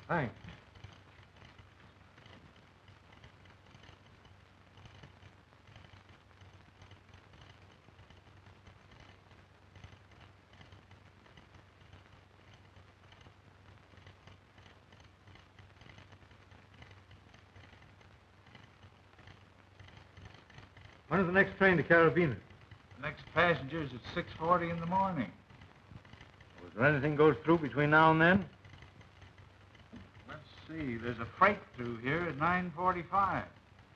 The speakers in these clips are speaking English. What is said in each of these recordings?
Thanks. When is the next train to Carabinas? The next passenger's at 6:40 in the morning. Was there anything goes through between now and then? Let's see. There's a freight through here at 9:45.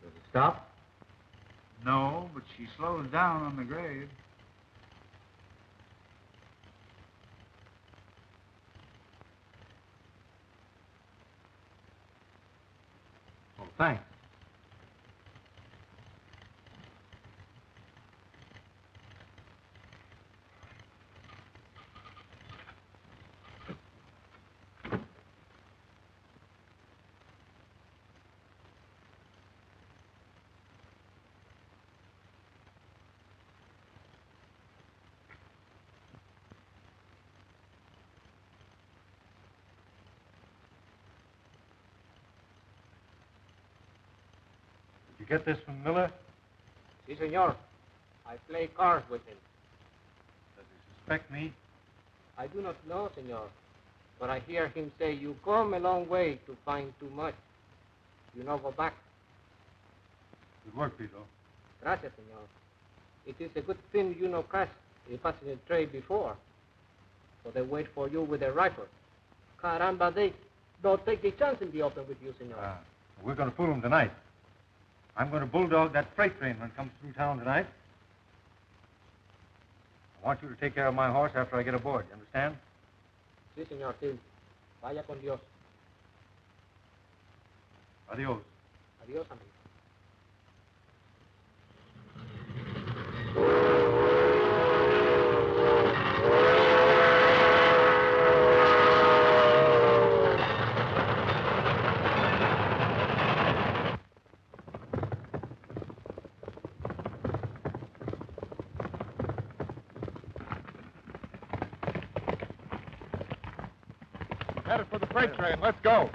Does it stop? No, but she slows down on the grade. Oh, thanks. Did you get this from Miller? Si, senor. I play cards with him. Does he suspect me? I do not know, senor. But I hear him say you come a long way to find too much. You no go back. Good work, Pedro. Gracias, senor. It is a good thing you no catch a passenger train before. So they wait for you with a rifle. Caramba, they don't take a chance in the open with you, senor. We're going to fool him tonight. I'm going to bulldog that freight train when it comes through town tonight. I want you to take care of my horse after I get aboard. You understand? Si, senor, sí. Vaya con Dios. Adios. Adios, amigo. Headed for the freight train. Let's go.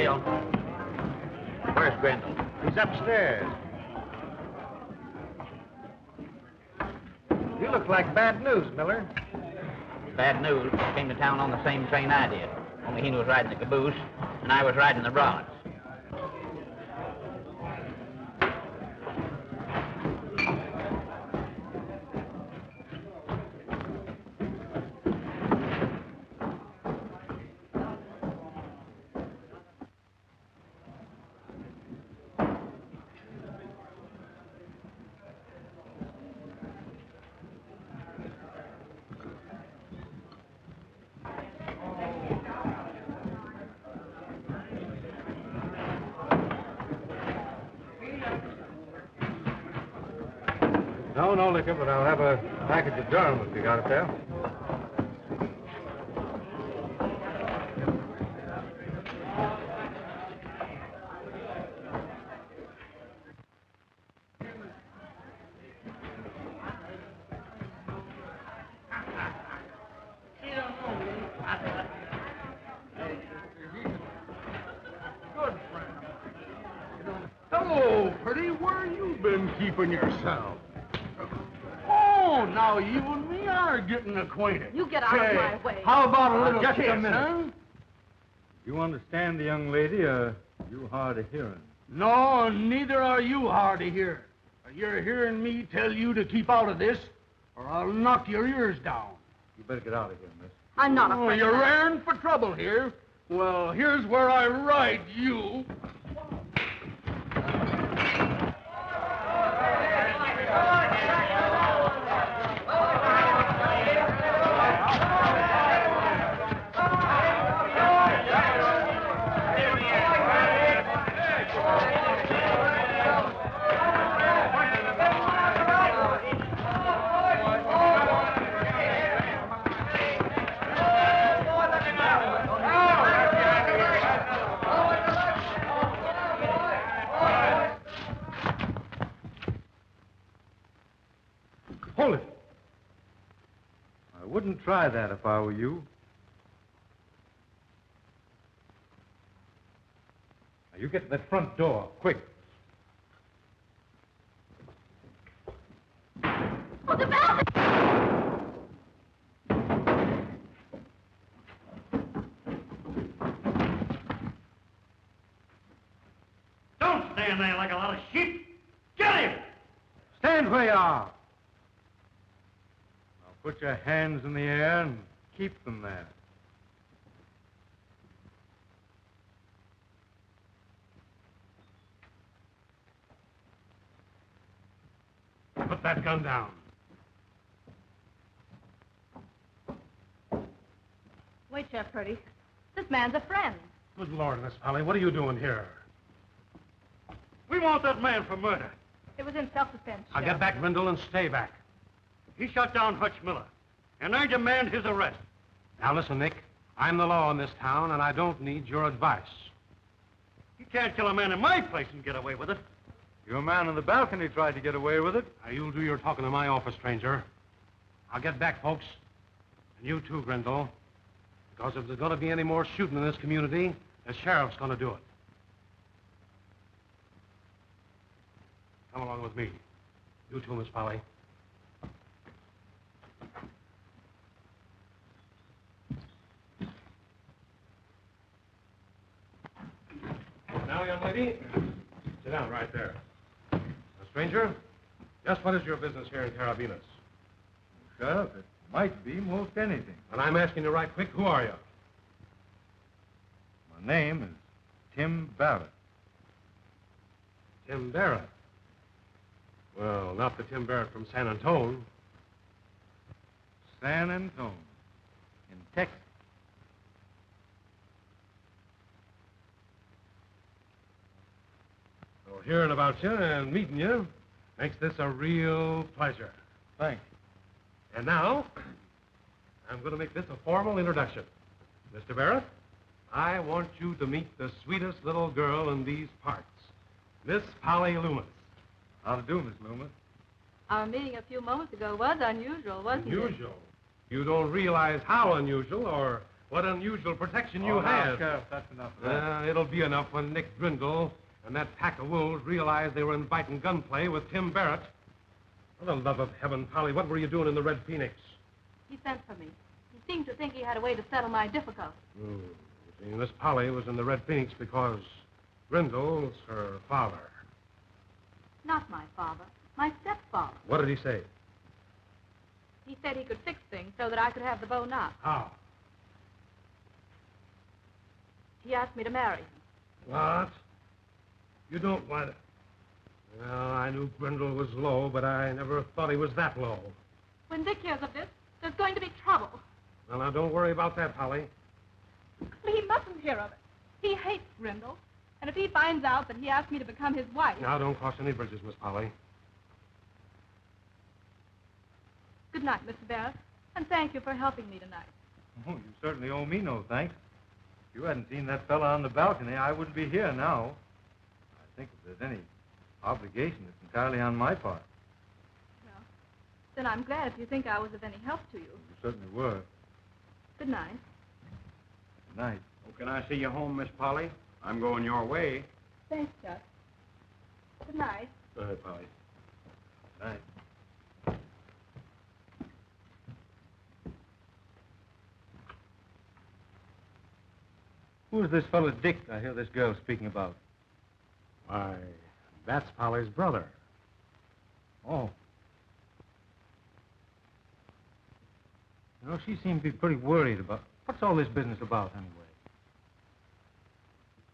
Bill. Where's Grindel? He's upstairs. You look like bad news, Miller. Bad news. Came to town on the same train I did. Only he was riding the caboose, and I was riding the rods. No liquor, but I'll have a package of Durham if you got it there. Hello, pretty. Where you been keeping yourself? Oh, now you and me are getting acquainted. You get out of my way. How about a little Just kiss, a minute. huh? You understand the young lady, or you hard of hearing? No, neither are you hard to hear. You're hearing me tell you to keep out of this, or I'll knock your ears down. You better get out of here, miss. I'm not Oh, afraid. you're of that. raring for trouble here. Well, here's where I ride you. Hold it. I wouldn't try that if I were you. Now, you get to that front door, quick. Oh, the bell! Don't stand there like a lot of sheep. Get him! Stand where you are. Now put your hands in the air and keep them there. Put that gun down. Wait, Chef Purdy. This man's a friend. Good Lord, Miss Polly, what are you doing here? We want that man for murder. It was in self-defense, I'll Sheriff. get back, Grindel, and stay back. He shot down Hutch Miller, and I demand his arrest. Now listen, Nick. I'm the law in this town, and I don't need your advice. You can't kill a man in my place and get away with it. Your man on the balcony tried to get away with it. Now, you'll do your talking in my office, stranger. I'll get back, folks. And you too, Grindel. Because if there's going to be any more shooting in this community, the sheriff's going to do it. Come along with me. You too, Miss Polly. Now, young lady, sit down right there. Now, stranger, just what is your business here in Carabinas? Sheriff, it might be most anything. And I'm asking you right quick, who are you? My name is Tim Barrett. Tim Barrett. Well, not the Tim Barrett from San Antone. San Antone, in Texas. So hearing about you and meeting you makes this a real pleasure. Thanks. And now, I'm going to make this a formal introduction. Mr. Barrett, I want you to meet the sweetest little girl in these parts, Miss Polly Loomis. How to do, Miss Loomis? Our meeting a few moments ago was unusual, wasn't it? Unusual. You don't realize how unusual or What unusual protection you Oh, now, had. Sheriff, that's enough of that. It'll be enough when Nick Grindel and that pack of wolves realized they were inviting gunplay with Tim Barrett. For the love of heaven, Polly, what were you doing in the Red Phoenix? He sent for me. He seemed to think he had a way to settle my difficulties. You see, Miss Polly was in the Red Phoenix because Grindel's her father. Not my father, my stepfather. What did he say? He said he could fix things so that I could have the bow knot. How? He asked me to marry him. What? You don't want it? Well, I knew Grindel was low, but I never thought he was that low. When Dick hears of this, there's going to be trouble. Well, now, don't worry about that, Polly. But he mustn't hear of it. He hates Grindel. And if he finds out that he asked me to become his wife... Now, don't cross any bridges, Miss Polly. Good night, Mr. Barrett. And thank you for helping me tonight. Oh, you certainly owe me no thanks. If you hadn't seen that fella on the balcony, I wouldn't be here now. I think if there's any obligation, it's entirely on my part. Well, then I'm glad if you think I was of any help to you. You certainly were. Good night. Good night. Oh, can I see you home, Miss Polly? I'm going your way. Thanks, Chuck. Good night. Go ahead, Polly. Good night. Who is this fellow Dick I hear this girl speaking about? Why, that's Polly's brother. Oh. You know, she seemed to be pretty worried about... What's all this business about, anyway?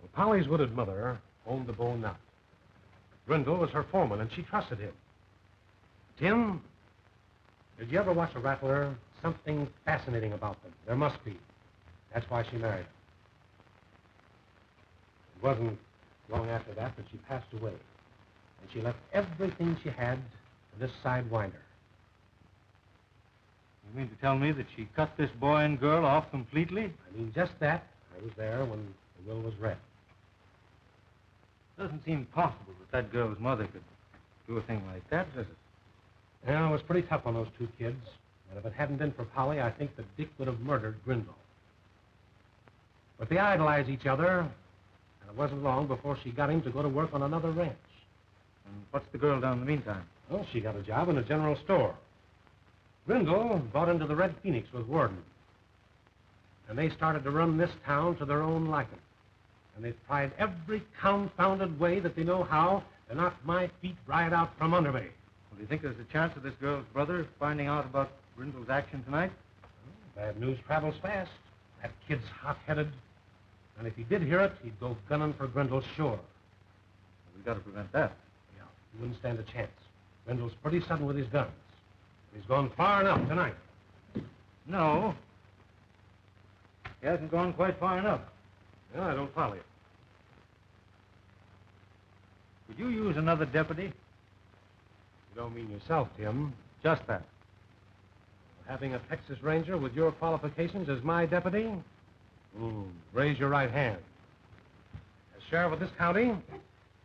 Well, Polly's widowed mother owned the Bow Knot. Grindel was her foreman, and she trusted him. Tim, did you ever watch a rattler? Something fascinating about them. There must be. That's why she married him. It wasn't long after that she passed away. And she left everything she had to this sidewinder. You mean to tell me that she cut this boy and girl off completely? I mean, just that. I was there when the will was read. Doesn't seem possible that girl's mother could do a thing like that, does it? Yeah, it was pretty tough on those two kids. And if it hadn't been for Polly, I think that Dick would have murdered Grindel. But they idolized each other, and it wasn't long before she got him to go to work on another ranch. And what's the girl done in the meantime? Well, she got a job in a general store. Grindel bought into the Red Phoenix with Warden. And they started to run this town to their own liking. And they've tried every confounded way that they know how to knock my feet right out from under me. Well, do you think there's a chance of this girl's brother finding out about Grindel's action tonight? Well, bad news travels fast. That kid's hot-headed. And if he did hear it, he'd go gunning for Grindel, sure. Well, we've got to prevent that. Yeah, he wouldn't stand a chance. Grindel's pretty sudden with his guns. He's gone far enough tonight. No. He hasn't gone quite far enough. Well, I don't follow you. Would you use another deputy? You don't mean yourself, Tim. Just that. Having a Texas Ranger with your qualifications as my deputy? Raise your right hand. As sheriff of this county,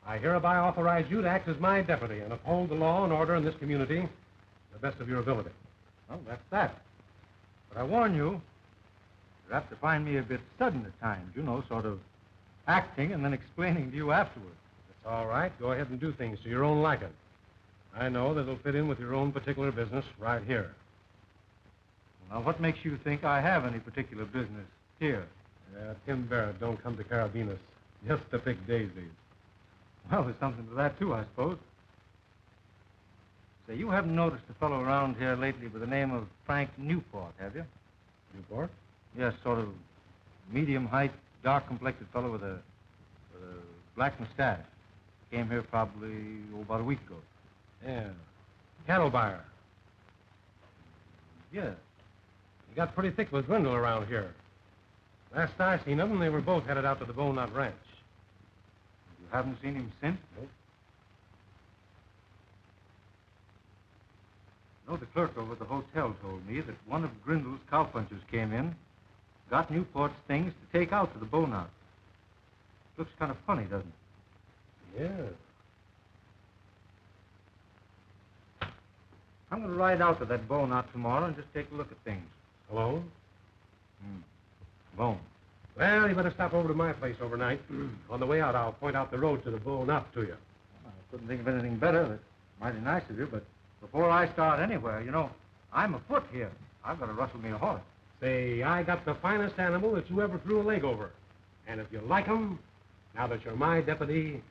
I hereby authorize you to act as my deputy and uphold the law and order in this community to the best of your ability. Well, that's that. But I warn you, you're apt to find me a bit sudden at times, you know, sort of acting and then explaining to you afterwards. It's all right. Go ahead and do things to your own liking. I know that it'll fit in with your own particular business right here. Now, what makes you think I have any particular business here? Tim Barrett don't come to Carabinas just to pick daisies. Well, there's something to that, too, I suppose. Say, you haven't noticed a fellow around here lately by the name of Frank Newport, have you? Newport? Yes, sort of medium-height, dark-complected fellow with a black mustache. Came here probably, about a week ago. Yeah. Cattle buyer. Yes. He got pretty thick with Grindel around here. Last I seen them, they were both headed out to the Bow Knot Ranch. You haven't seen him since? Nope. No, the clerk over at the hotel told me that one of Grindel's cowpunchers came in, got Newport's things to take out to the Bow Knot. Looks kind of funny, doesn't it? Yeah. I'm going to ride out to that Bow Knot tomorrow and just take a look at things. Hello? Bone. Well, you better stop over to my place overnight. On the way out, I'll point out the road to the Bull Knot to you. I couldn't think of anything better. That's mighty nice of you, but before I start anywhere, I'm afoot here. I've got to rustle me a horse. Say, I got the finest animal that you ever threw a leg over. And if you like him, now that you're my deputy,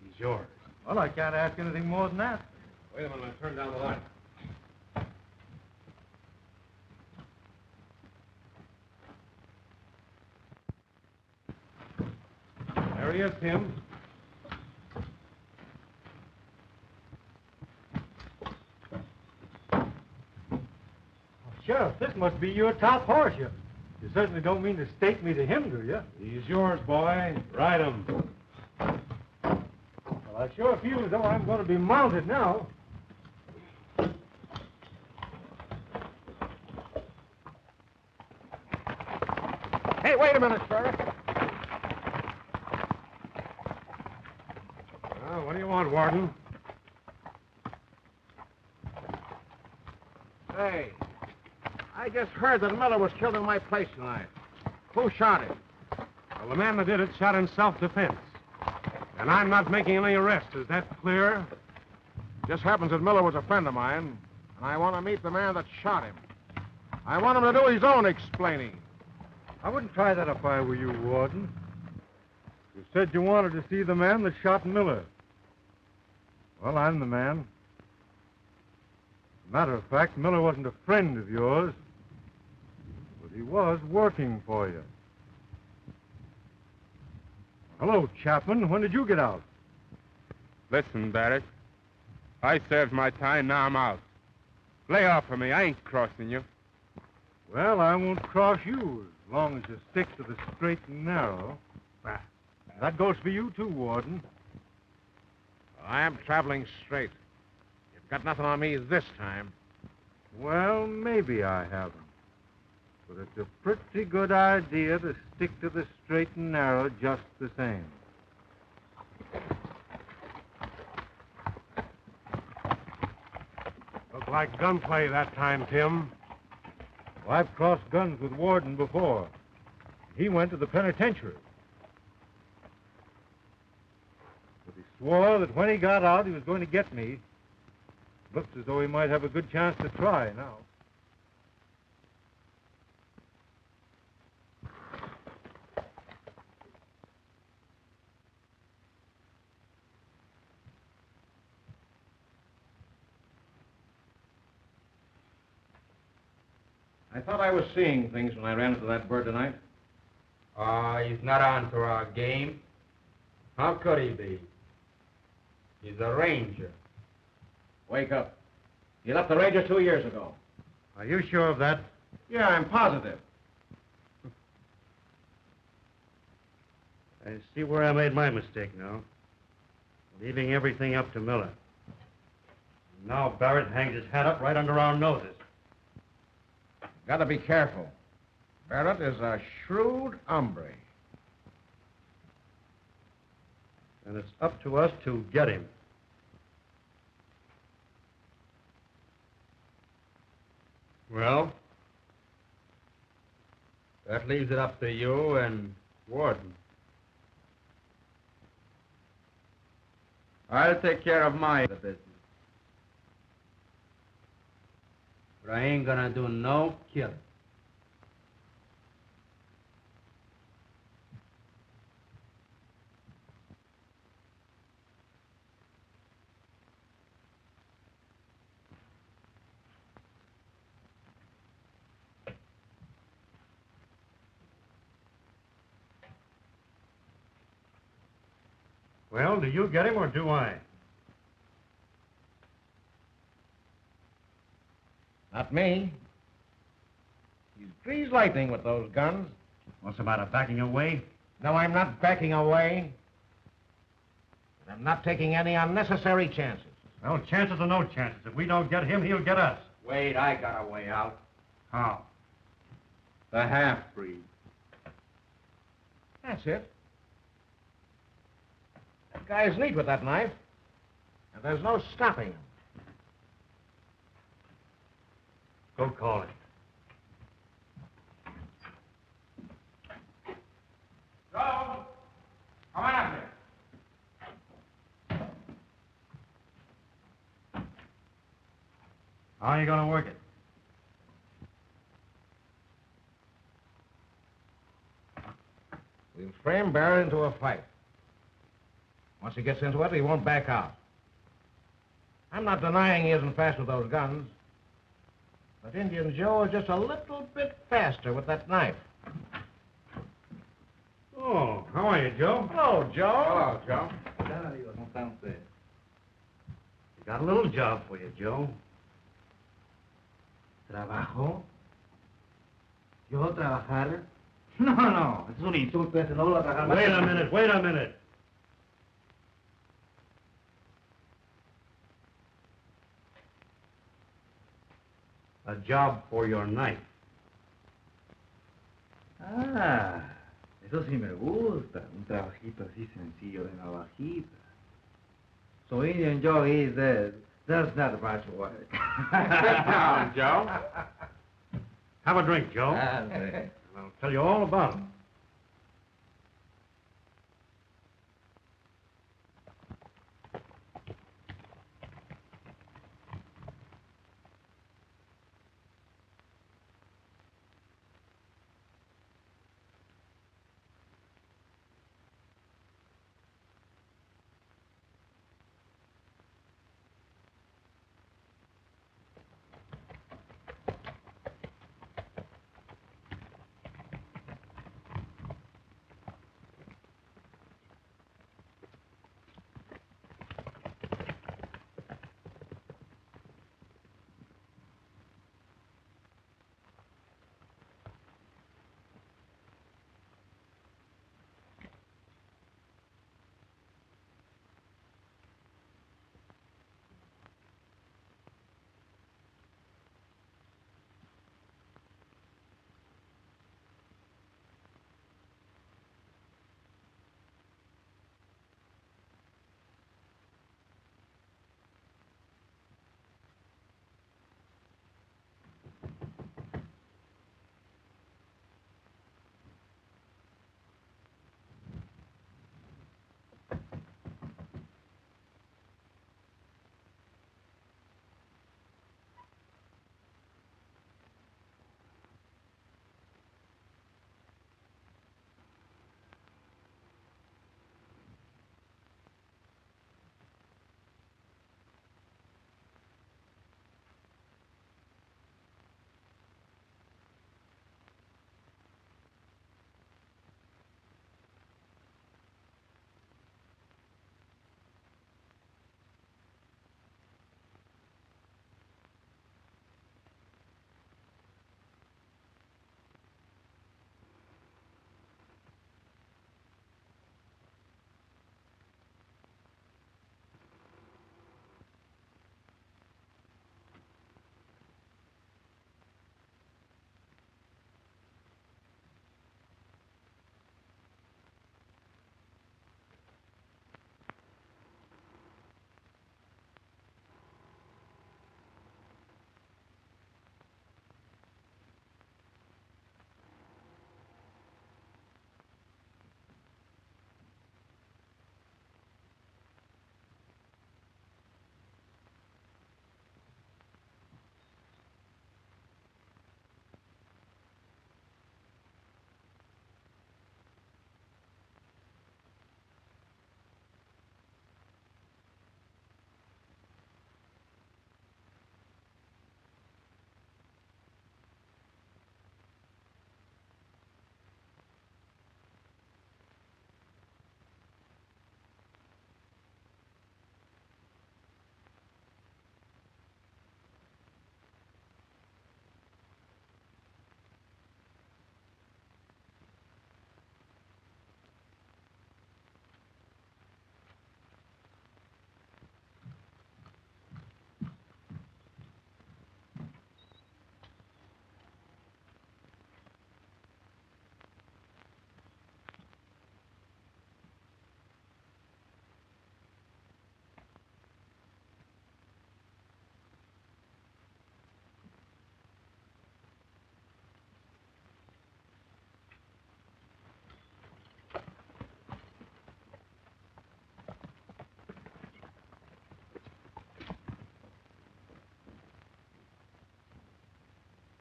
he's yours. Well, I can't ask anything more than that. Wait a minute, I'll turn down the light. There he is, Tim. Sheriff, this must be your top horse. You certainly don't mean to stake me to him, do you? He's yours, boy. Ride him. Well, I sure feel as though I'm going to be mounted now. Hey, wait a minute, Sheriff. Well, what do you want, Warden? Hey, I just heard that Miller was killed in my place tonight. Who shot him? Well, the man that did it shot in self-defense. And I'm not making any arrests. Is that clear? Just happens that Miller was a friend of mine, and I want to meet the man that shot him. I want him to do his own explaining. I wouldn't try that if I were you, Warden. You said you wanted to see the man that shot Miller. Well, I'm the man. Matter of fact, Miller wasn't a friend of yours, but he was working for you. Hello, Chapman. When did you get out? Listen, Barrett. I served my time, now I'm out. Lay off of me. I ain't crossing you. Well, I won't cross you as long as you stick to the straight and narrow. That goes for you, too, Warden. I am traveling straight. You've got nothing on me this time. Well, maybe I haven't. But it's a pretty good idea to stick to the straight and narrow just the same. Looked like gunplay that time, Tim. Well, I've crossed guns with Warden before. He went to the penitentiary. But he swore that when he got out, he was going to get me. Looks as though he might have a good chance to try now. I thought I was seeing things when I ran into that bird tonight. He's not on to our game. How could he be? He's a ranger. Wake up. He left the Rangers 2 years ago. Are you sure of that? Yeah, I'm positive. I see where I made my mistake now. Leaving everything up to Miller. Now Barrett hangs his hat up right under our noses. Gotta be careful. Barrett is a shrewd hombre. And it's up to us to get him. Well, that leaves it up to you and Warden. I'll take care of my business. But I ain't gonna do no killing. Well, do you get him or do I? Not me. He's greased lightning with those guns. What's the matter, backing away? No, I'm not backing away. And I'm not taking any unnecessary chances. Well, chances or no chances. If we don't get him, he'll get us. Wait, I got a way out. How? The half-breed. That's it. That guy's neat with that knife. And there's no stopping him. Go call him. How are you going to work it? We'll frame Barrett into a fight. Once he gets into it, he won't back out. I'm not denying he isn't fast with those guns. But Indian Joe is just a little bit faster with that knife. Oh, how are you, Joe? Hello, Joe. Hello, Joe. Got a little job for you, Joe. ¿Trabajo? ¿Yo trabajar? No, no, es un insulto ese, no voy a trabajar más. Wait a minute. A job for your knife. Ah, eso sí me gusta, un trabajito así sencillo de navajita. So Indian Joe, he's dead. That's not much work. Sit down, Joe. Have a drink, Joe. I'll tell you all about it.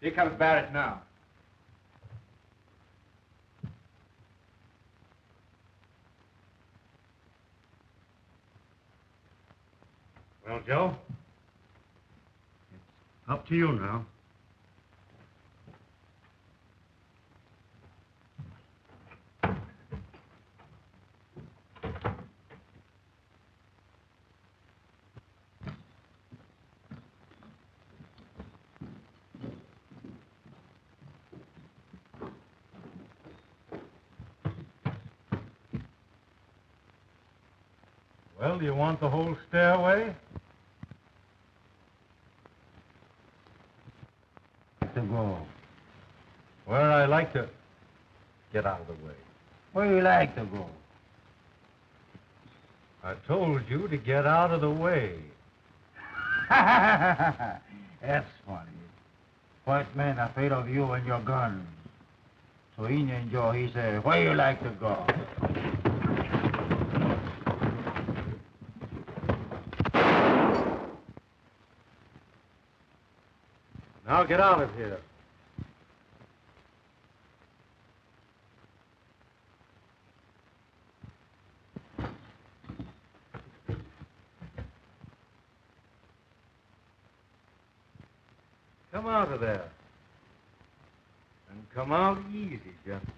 Here comes Barrett now. Well, Joe, it's up to you now. Well, do you want the whole stairway? To go. Where I like to get out of the way. Where you like to go? I told you to get out of the way. That's funny. White man afraid of you and your guns. So Indian Joe, he said, where you like to go? Now get out of here. Come out of there. And come out easy, gentlemen.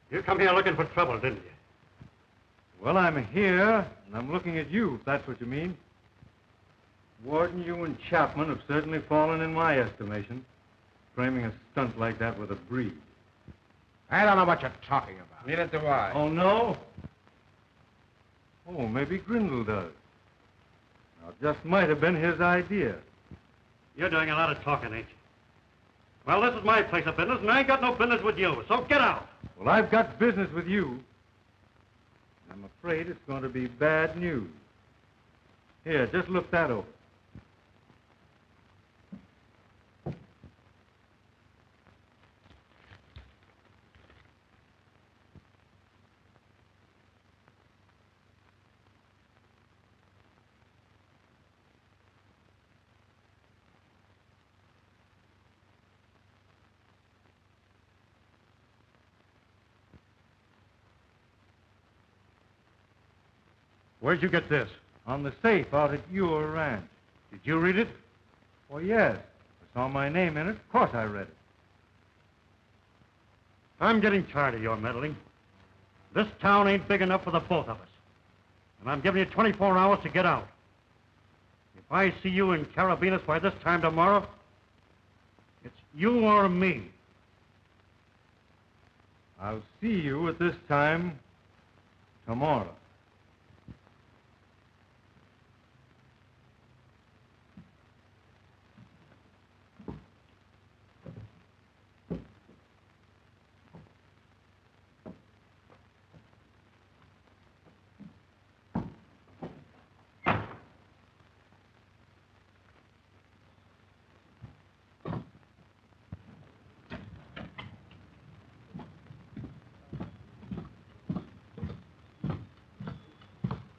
You come here looking for trouble, didn't you? Well, I'm here, and I'm looking at you, if that's what you mean. Warden, you and Chapman have certainly fallen in my estimation, framing a stunt like that with a breed. I don't know what you're talking about. Neither do I. Oh, no? Oh, maybe Grindel does. Now, just might have been his idea. You're doing a lot of talking, ain't you? Well, this is my place of business, and I ain't got no business with you, so get out. Well, I've got business with you. I'm afraid it's going to be bad news. Here, just look that over. Where'd you get this? On the safe out at your ranch. Did you read it? Oh, yes. I saw my name in it. Of course I read it. I'm getting tired of your meddling. This town ain't big enough for the both of us. And I'm giving you 24 hours to get out. If I see you in Carabinas by this time tomorrow, it's you or me. I'll see you at this time tomorrow.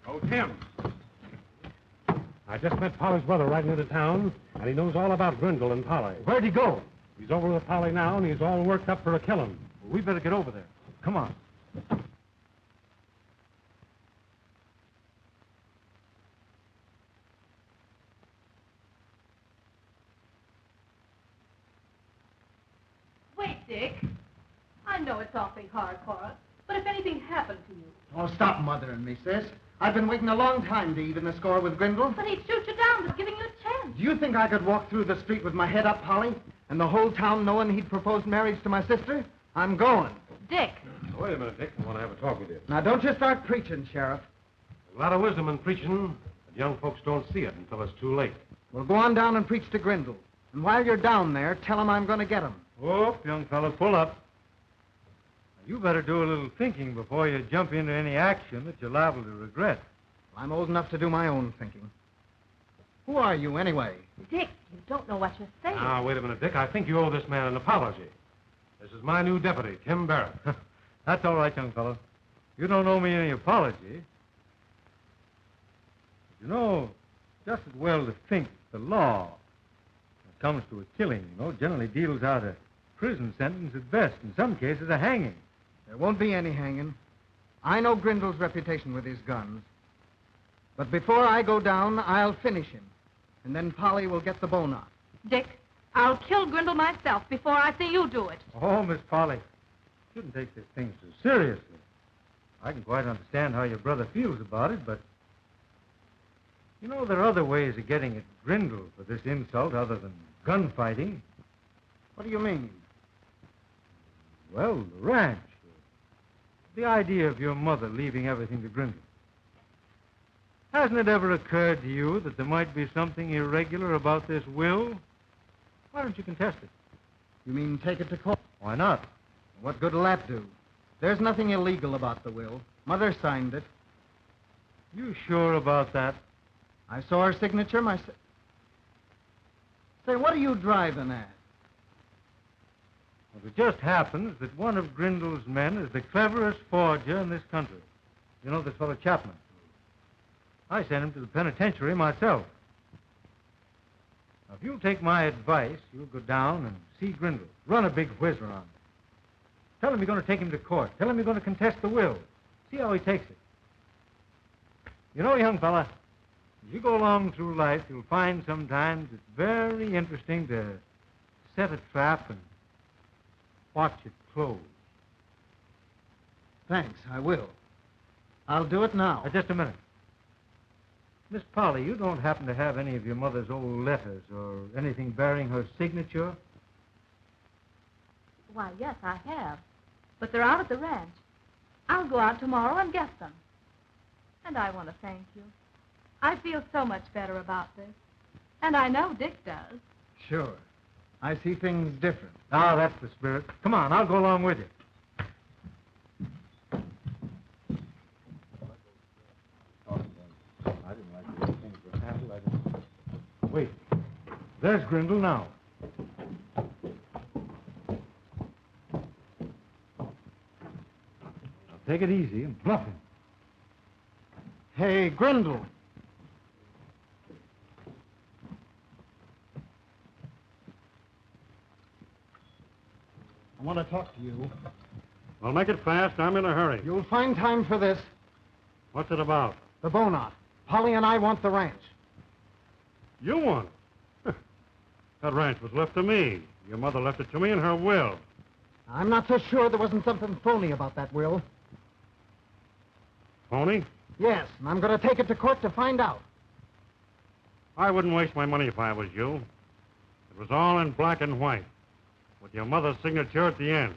Oh, Tim. I just met Polly's brother riding into town, and he knows all about Grindel and Polly. Where'd he go? He's over with Polly now, and he's all worked up for a killing. Well, we better get over there. Come on. Wait, Dick. I know it's awfully hard for us, but if anything happened to you... Oh, stop mothering me, sis. I've been waiting a long time to even the score with Grindel. But he'd shoot you down, just giving you a chance. Do you think I could walk through the street with my head up, Polly, and the whole town knowing he'd proposed marriage to my sister? I'm going. Dick. Wait a minute, Dick. I want to have a talk with you. Now, don't you start preaching, Sheriff. There's a lot of wisdom in preaching, but young folks don't see it until it's too late. Well, go on down and preach to Grindel. And while you're down there, tell him I'm going to get him. Oh, young fellow, pull up. You better do a little thinking before you jump into any action that you're liable to regret. I'm old enough to do my own thinking. Who are you, anyway? Dick, you don't know what you're saying. Now, wait a minute, Dick. I think you owe this man an apology. This is my new deputy, Tim Barrett. That's all right, young fellow. You don't owe me any apology. You know, just as well to think the law, when it comes to a killing, generally deals out a prison sentence at best. In some cases, a hanging. There won't be any hanging. I know Grindel's reputation with his guns. But before I go down, I'll finish him. And then Polly will get the bone off. Dick, I'll kill Grindel myself before I see you do it. Oh, Miss Polly, you shouldn't take this thing so seriously. I can quite understand how your brother feels about it, but... there are other ways of getting at Grindel for this insult other than gunfighting. What do you mean? Well, the ranch. The idea of your mother leaving everything to Grindel. Hasn't it ever occurred to you that there might be something irregular about this will? Why don't you contest it? You mean take it to court? Why not? What good will that do? There's nothing illegal about the will. Mother signed it. You sure about that? I saw her signature myself. Say, what are you driving at? Well, it just happens that one of Grindel's men is the cleverest forger in this country. You know this fellow Chapman. I sent him to the penitentiary myself. Now, if you'll take my advice, you'll go down and see Grindel. Run a big whiz around him. Tell him you're going to take him to court. Tell him you're going to contest the will. See how he takes it. You know, young fella, as you go along through life, you'll find sometimes it's very interesting to set a trap and watch it close. Thanks, I will. I'll do it now. Just a minute. Miss Polly, you don't happen to have any of your mother's old letters or anything bearing her signature? Why, yes, I have. But they're out at the ranch. I'll go out tomorrow and get them. And I want to thank you. I feel so much better about this. And I know Dick does. Sure. I see things different. Ah, that's the spirit. Come on, I'll go along with you. I didn't like the way things were handled. Wait. There's Grindel now. Now, take it easy and bluff him. Hey, Grindel. I want to talk to you. Well, make it fast. I'm in a hurry. You'll find time for this. What's it about? The bone-off. Polly and I want the ranch. You want it? That ranch was left to me. Your mother left it to me in her will. I'm not so sure there wasn't something phony about that will. Phony? Yes, and I'm going to take it to court to find out. I wouldn't waste my money if I was you. It was all in black and white, with your mother's signature at the end.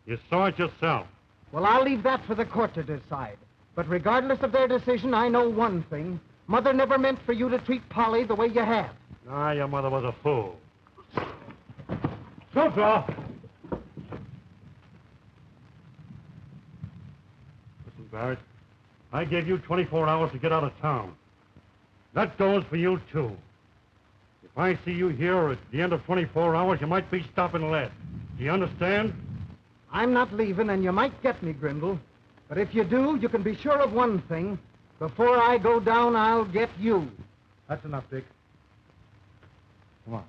You saw it yourself. Well, I'll leave that for the court to decide. But regardless of their decision, I know one thing. Mother never meant for you to treat Polly the way you have. Ah, your mother was a fool. Snowflower! Listen, Barrett, I gave you 24 hours to get out of town. That goes for you, too. If I see you here at the end of 24 hours, you might be stopping lead. Do you understand? I'm not leaving, and you might get me, Grindel. But if you do, you can be sure of one thing. Before I go down, I'll get you. That's enough, Dick. Come on.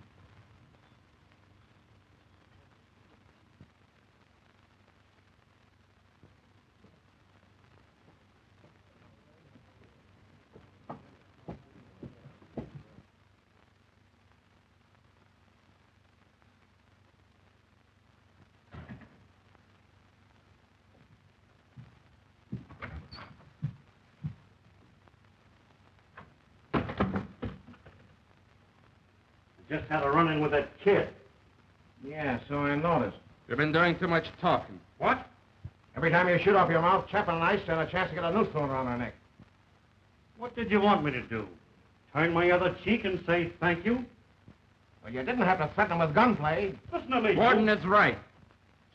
Just had a run-in with that kid. Yeah, so I noticed. You've been doing too much talking. What? Every time you shoot off your mouth, Chapman and I stand a chance to get a noose thrown around our neck. What did you want me to do? Turn my other cheek and say thank you? Well, you didn't have to threaten him with gunplay. Listen to me. Warden is right.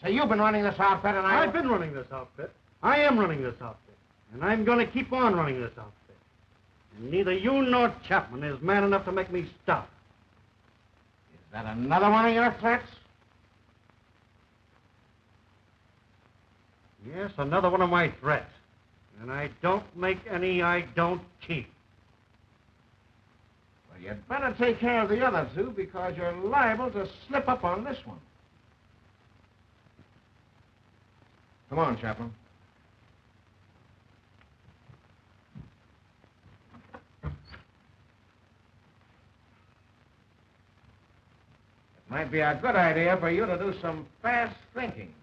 So you've been running this outfit, and I've been running this outfit. I am running this outfit. And I'm going to keep on running this outfit. And neither you nor Chapman is man enough to make me stop. Is that another one of your threats? Yes, another one of my threats. And I don't make any I don't keep. Well, you'd better take care of the other two because you're liable to slip up on this one. Come on, Chaplain. It might be a good idea for you to do some fast thinking.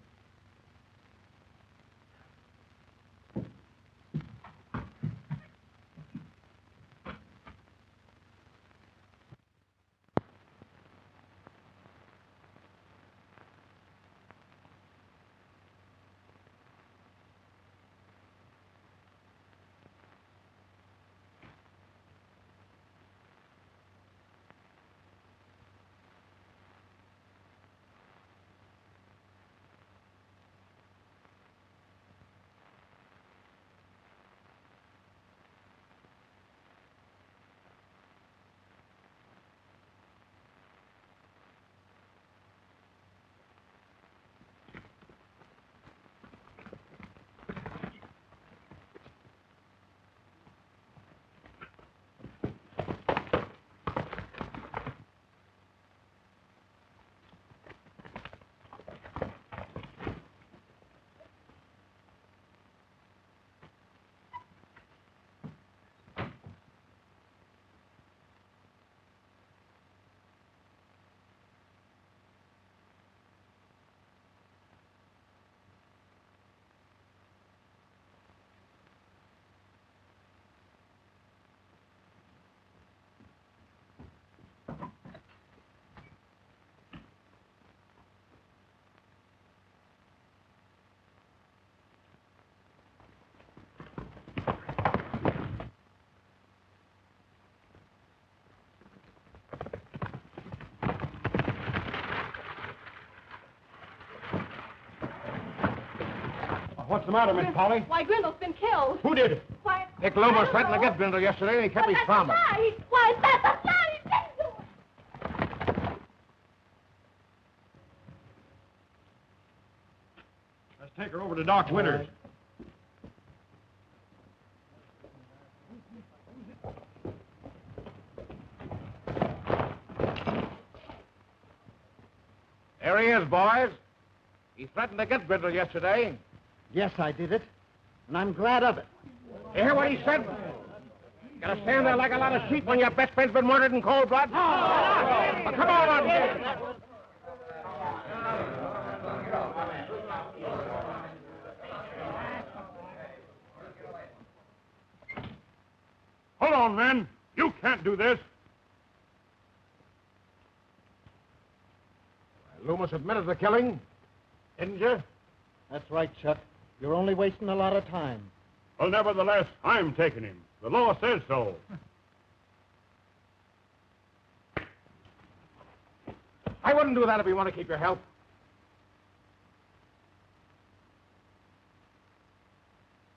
What's the matter, Miss Polly? Why, Grindel's been killed. Who did it? Why, Nick Loomis threatened to get Grindel yesterday, and he kept his promise. Why, that's a lie. He didn't do it. Let's take her over to Doc Winters. There he is, boys. He threatened to get Grindel yesterday. Yes, I did it. And I'm glad of it. You hear what he said? Gonna stand there like a lot of sheep when your best friend's been murdered in cold blood? Well, come on. Hold on, men. You can't do this. Loomis admitted the killing, didn't you? That's right, Chuck. You're only wasting a lot of time. Well, nevertheless, I'm taking him. The law says so. I wouldn't do that if you want to keep your health.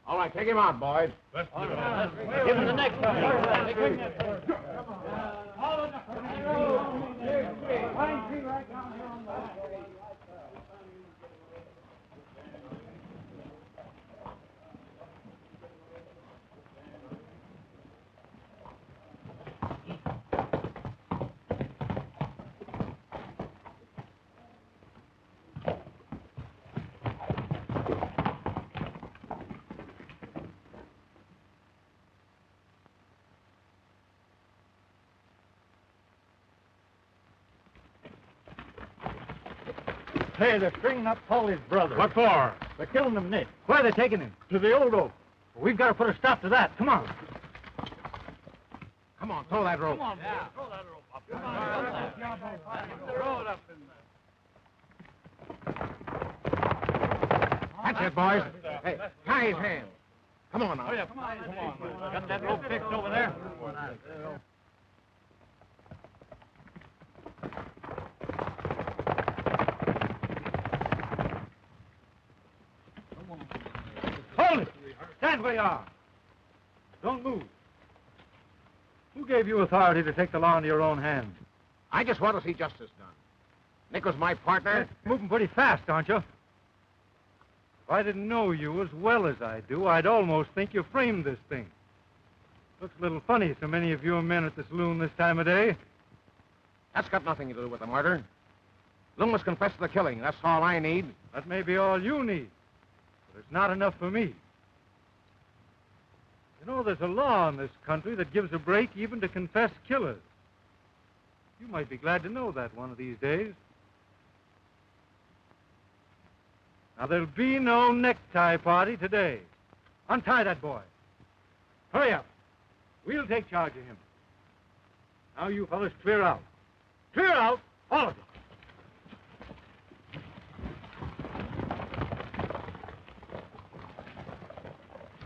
All right, take him out, boys. Let's do it. Give him the necktie. Hey, they're stringing up Polly's brother. What for? They're killing him, Nick. Where are they taking him? To the old oak. We've got to put a stop to that. Come on. Come on, throw that rope. Come on, yeah. Throw that rope up. Come on. Throw it up in there. That's it, boys. Hey, tie his hands. Come on now. Oh, yeah, come on. Got that rope fixed over there? Hold it! Stand where you are. Don't move. Who gave you authority to take the law into your own hands? I just want to see justice done. Nick was my partner. You're moving pretty fast, aren't you? If I didn't know you as well as I do, I'd almost think you framed this thing. Looks a little funny, so many of your men at the saloon this time of day. That's got nothing to do with the murder. Loomis confessed to the killing. That's all I need. That may be all you need, but it's not enough for me. You know, there's a law in this country that gives a break even to confessed killers. You might be glad to know that one of these days. Now, there'll be no necktie party today. Untie that boy. Hurry up. We'll take charge of him. Now, you fellas, clear out. Clear out, all of you.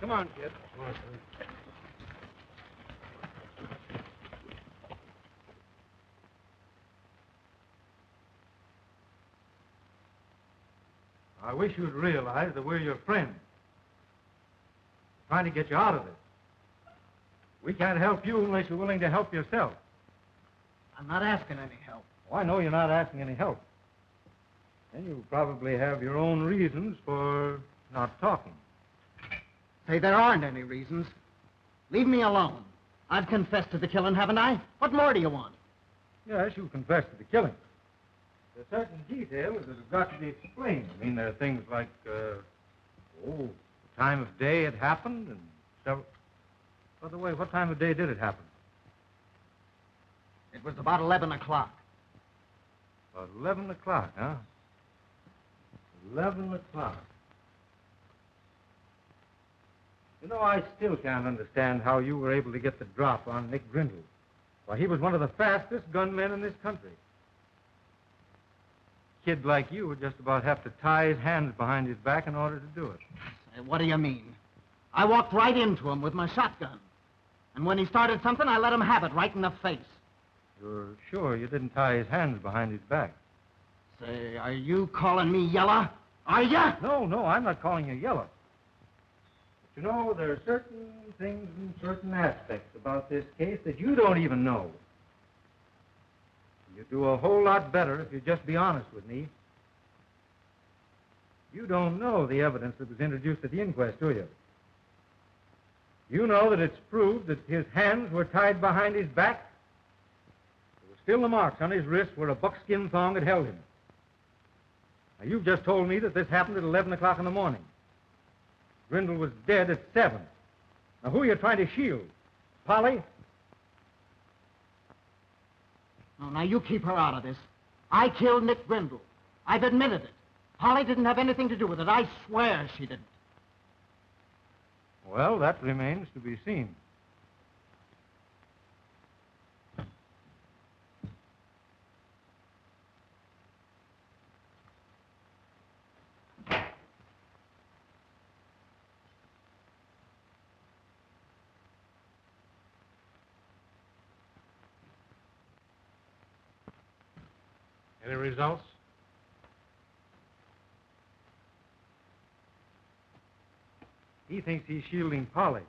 Come on, kid. Come on, son. I wish you'd realize that we're your friends. Trying to get you out of this. We can't help you unless you're willing to help yourself. I'm not asking any help. Oh, I know you're not asking any help. And you probably have your own reasons for not talking. Say there aren't any reasons. Leave me alone. I've confessed to the killing, haven't I? What more do you want? Yes, you confessed to the killing. There are certain details that have got to be explained. I mean, there are things like, the time of day it happened and so... By the way, what time of day did it happen? It was about 11 o'clock. About 11 o'clock, huh? 11 o'clock. You know, I still can't understand how you were able to get the drop on Nick Grindel. Why, he was one of the fastest gunmen in this country. A kid like you would just about have to tie his hands behind his back in order to do it. Say, what do you mean? I walked right into him with my shotgun. And when he started something, I let him have it right in the face. You're sure you didn't tie his hands behind his back? Say, are you calling me yellow? Are you? No, I'm not calling you yellow. But you know, there are certain things and certain aspects about this case that you don't even know. You'd do a whole lot better if you'd just be honest with me. You don't know the evidence that was introduced at the inquest, do you? You know that it's proved that his hands were tied behind his back. There were still the marks on his wrist where a buckskin thong had held him. Now, you've just told me that this happened at 11 o'clock in the morning. Grindel was dead at 7. Now, who are you trying to shield? Polly? Oh, now you keep her out of this. I killed Nick Grindel. I've admitted it. Polly didn't have anything to do with it. I swear she didn't. Well, that remains to be seen. Any results? He thinks he's shielding Polly.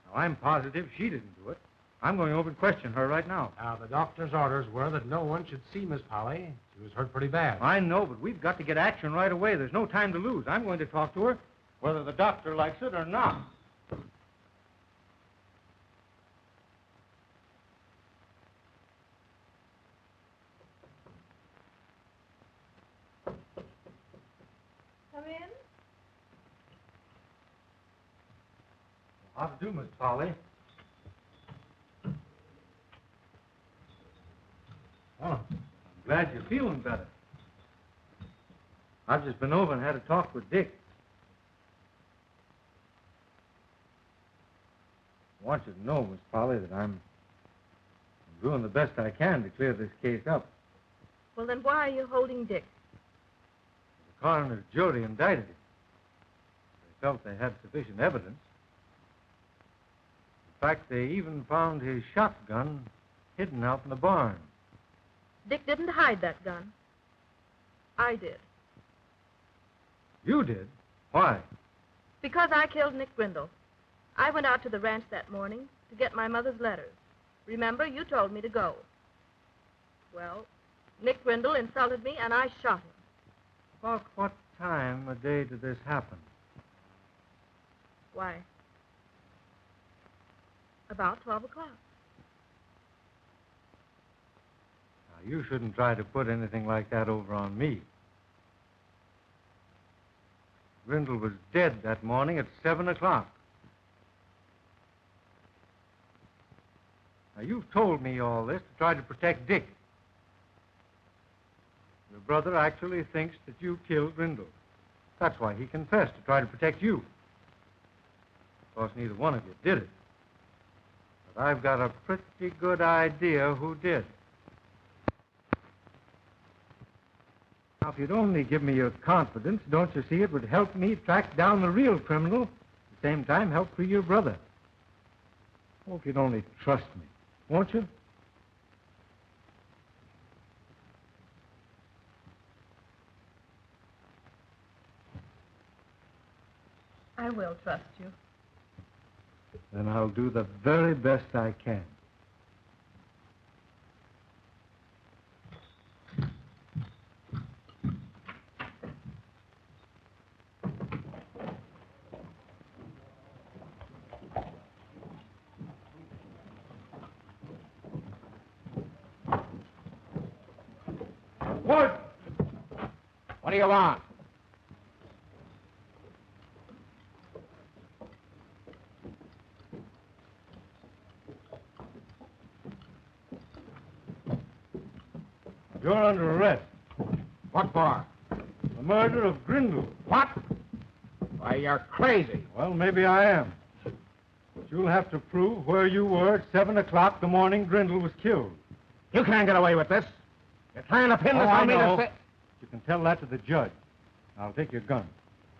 Now, I'm positive she didn't do it. I'm going over and question her right now. Now, the doctor's orders were that no one should see Miss Polly. She was hurt pretty bad. I know, but we've got to get action right away. There's no time to lose. I'm going to talk to her, whether the doctor likes it or not. Come in. How to do, Miss Polly? Oh, I'm glad you're feeling better. I've just been over and had a talk with Dick. I want you to know, Miss Polly, that I'm doing the best I can to clear this case up. Well, then why are you holding Dick? The coroner's jury indicted him. They felt they had sufficient evidence. In fact, they even found his shotgun hidden out in the barn. Dick didn't hide that gun. I did. You did? Why? Because I killed Nick Grindel. I went out to the ranch that morning to get my mother's letters. Remember, you told me to go. Well, Nick Grindel insulted me, and I shot him. About what time of day did this happen? Why, about 12 o'clock. Now, you shouldn't try to put anything like that over on me. Grindel was dead that morning at 7 o'clock. Now, you've told me all this to try to protect Dick. Your brother actually thinks that you killed Grindel. That's why he confessed, to try to protect you. Of course, neither one of you did it. But I've got a pretty good idea who did. Now, if you'd only give me your confidence, don't you see, it would help me track down the real criminal, at the same time help free your brother. Oh, if you'd only trust me, won't you? I will trust you. Then I'll do the very best I can. Wood! What do you want? You're under arrest. What for? The murder of Grindel. What? Why, you're crazy. Well, maybe I am. But you'll have to prove where you were at 7 o'clock the morning Grindel was killed. You can't get away with this. You're trying to pin this I on me know. to say... You can tell that to the judge. I'll take your gun.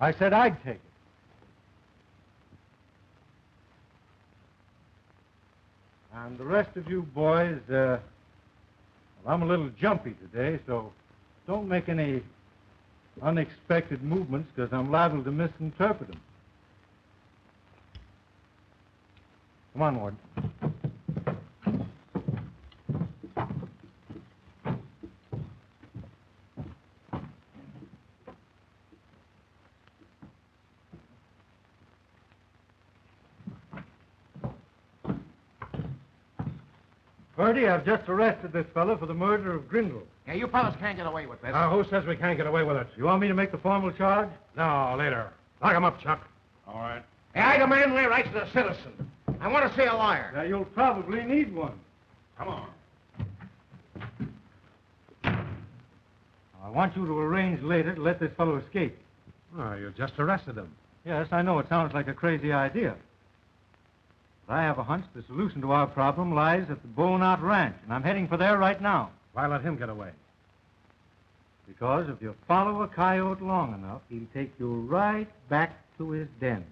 I said I'd take it. And the rest of you boys, well, I'm a little jumpy today, so don't make any unexpected movements, because I'm liable to misinterpret them. Come on, Ward. Bertie, I've just arrested this fellow for the murder of Grindel. Yeah, you fellas can't get away with this. Who says we can't get away with it? You want me to make the formal charge? No, later. Lock him up, Chuck. All right. Hey, I demand my rights as a citizen. I want to see a lawyer. Now, you'll probably need one. Come on. I want you to arrange later to let this fellow escape. Oh, you just arrested him. Yes, I know it sounds like a crazy idea. But I have a hunch the solution to our problem lies at the Bone-Out Ranch, and I'm heading for there right now. Why let him get away? Because if you follow a coyote long enough, he'll take you right back to his den.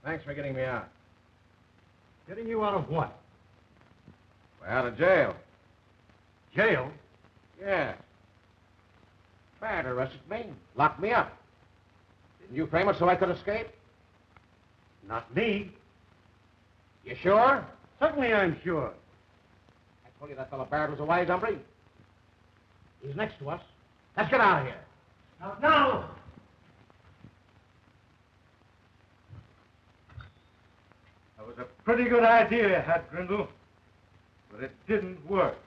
Thanks for getting me out. Getting you out of what? Well, out of jail. Jail? Yes. Barrett arrested me. Locked me up. Didn't you frame it so I could escape? Not me. You sure? Certainly I'm sure. I told you that fellow Barrett was a wise hombre. He's next to us. Let's get out of here. Now! That was a pretty good idea you had, Grindel, but it didn't work.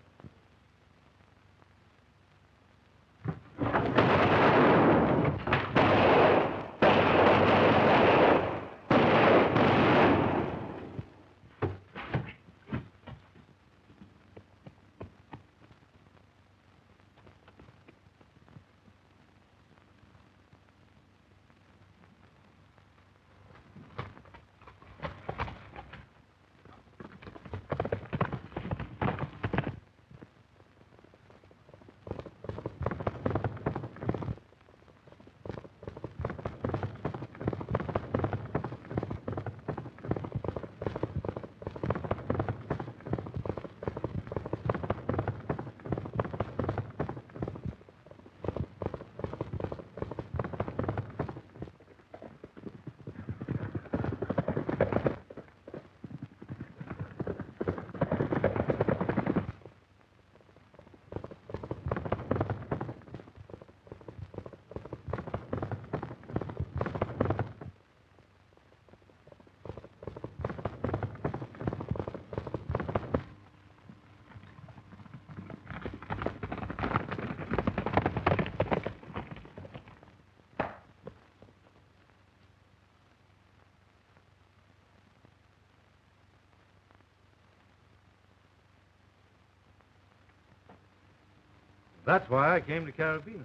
That's why I came to Carabinas.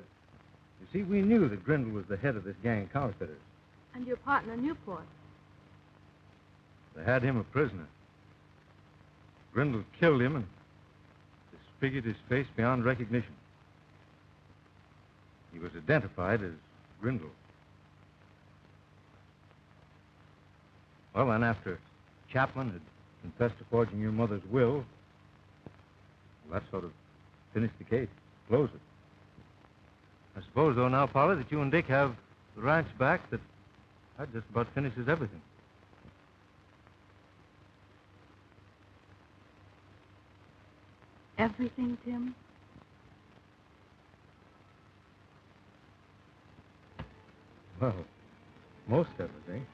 You see, we knew that Grindel was the head of this gang of counterfeiters. And your partner, Newport. They had him a prisoner. Grindel killed him and disfigured his face beyond recognition. He was identified as Grindel. Well, then, after Chapman had confessed to forging your mother's will, that sort of finished the case, closed it. I suppose, though, now, Polly, that you and Dick have the ranch back, that just about finishes everything. Everything, Tim? Well, most everything.